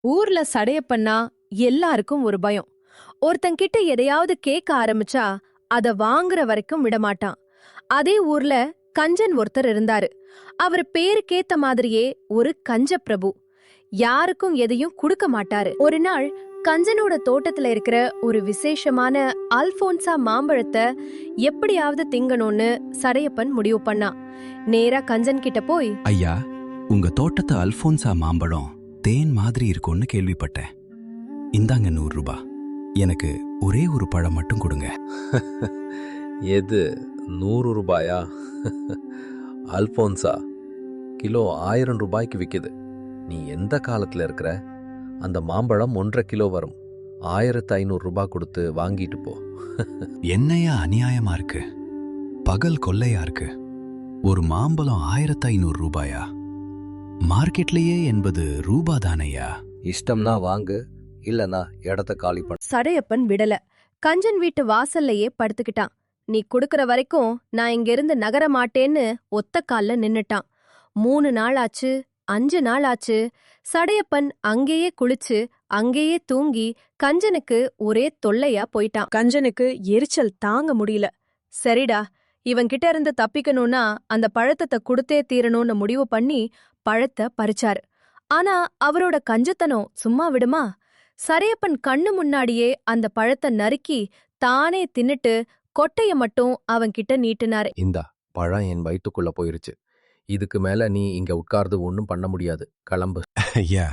ஊர்ல சடையப்பன்னா எல்லாருக்கும் ஒரு பயம். ஒருத்தங்கிட்ட எதையாவது கேட்க ஆரம்பிச்சா அத வாங்குற வரைக்கும் விடமாட்டான். அதே ஊர்ல கஞ்சன் ஒருத்தர் இருந்தாரு. அவர் பேருக்கேத்த மாதிரியே ஒரு கஞ்ச பிரபு. யாருக்கும் எதையும் கொடுக்க மாட்டாரு. ஒரு நாள் கஞ்சனோட தோட்டத்துல இருக்கிற ஒரு விசேஷமான அல்போன்சா மாம்பழத்தை எப்படியாவது திங்கணும்னு சடையப்பன் முடிவு பண்ணான். நேரா கஞ்சன் கிட்ட போய், ஐயா, உங்க தோட்டத்து அல்போன்சா மாம்பழம் தேன் மாதிரி இருக்கும்னு கேள்விப்பட்டேன். இந்தாங்க 100 ரூபாய். எனக்கு ஒரே ஒரு பழம் மட்டும் கொடுங்க. எது 100 ரூபாயா? அல்போன்சா கிலோ 1000 ரூபாய்க்கு விற்கிது. நீ எந்த காலத்தில் இருக்கிற? அந்த மாம்பழம் 1.5 கிலோ வரும். 1500 ரூபாய் கொடுத்து வாங்கிட்டு போ. என்னையா அநியாயமா இருக்கு? பகல் கொள்ளையா இருக்கு. ஒரு மாம்பழம் 1500 ரூபாயா? மார்க்கெட்லயே 80 ரூபா தானையா? இஷ்டம்னா வாங்கு, இல்லனா இடத்த காலி பண்ண. சடையப்பன் விடல. கஞ்சன் வீட்டு வாசல்லையே படுத்துக்கிட்டான். நீ குடுக்கற வரைக்கும் நான் இங்கிருந்து நகர மாட்டேன்னு ஒத்த கால்ல நின்னுட்டான். 3 நாள் ஆச்சு, 5 நாள் ஆச்சு. சடையப்பன் அங்கேயே குளிச்சு அங்கேயே தூங்கி கஞ்சனுக்கு ஒரே தொல்லையா போயிட்டான். கஞ்சனுக்கு எரிச்சல் தாங்க முடியல. சரிடா, இவன்கிட்ட இருந்து தப்பிக்கணும்னா அந்த பழத்தத்தை குடுத்தே தீரணும்னு முடிவு பண்ணி பழத்தை பறிச்சாரு. ஆனா அவரோட கஞ்சத்தனம் சும்மா விடுமா? சடையப்பன் கண்ணு முன்னாடியே அந்த பழத்தை நறுக்கி தானே தின்னுட்டு கொட்டைய மட்டும் அவன்கிட்ட நீட்டினாரு. இந்தா பழம் என் வயிற்றுக்குள்ள போயிருச்சு. இதுக்கு மேல நீ இங்க உட்கார்ந்து ஒன்னும் பண்ண முடியாது. கிளம்பு. ஐயா,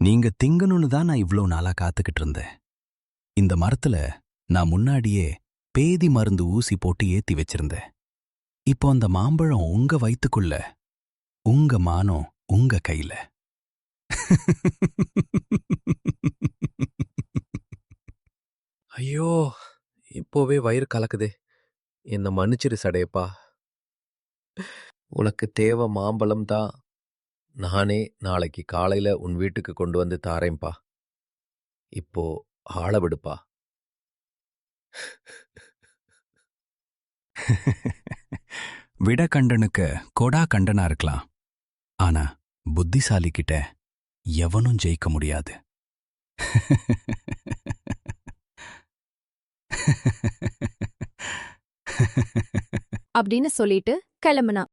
நீங்க திங்கணும்னு தான் நான் இவ்ளோ நாளா காத்துக்கிட்டு இருந்தேன். இந்த மரத்துல நான் முன்னாடியே பேதி மருந்து ஊசி போட்டு ஏத்தி வச்சிருந்தேன். இப்போ அந்த மாம்பழம் உங்க வயித்துக்குள்ள, உங்க மானம் உங்க கையில. ஐயோ, இப்போவே வயிறு கலக்குதே. என்ன மன்னிச்சிரு சடையப்பா. உனக்கு தேவை மாம்பழம் தான். நானே நாளைக்கு காலையில உன் வீட்டுக்கு கொண்டு வந்து தாரேன்பா. இப்போ ஆள விடுப்பா. விட கண்டனுக்கு கொடா கண்டனா இருக்கலாம். ஆனா புத்திசாலி கிட்ட எவனும் ஜெயிக்க முடியாது. அப்படின்னு சொல்லிட்டு கிளம்புனான்.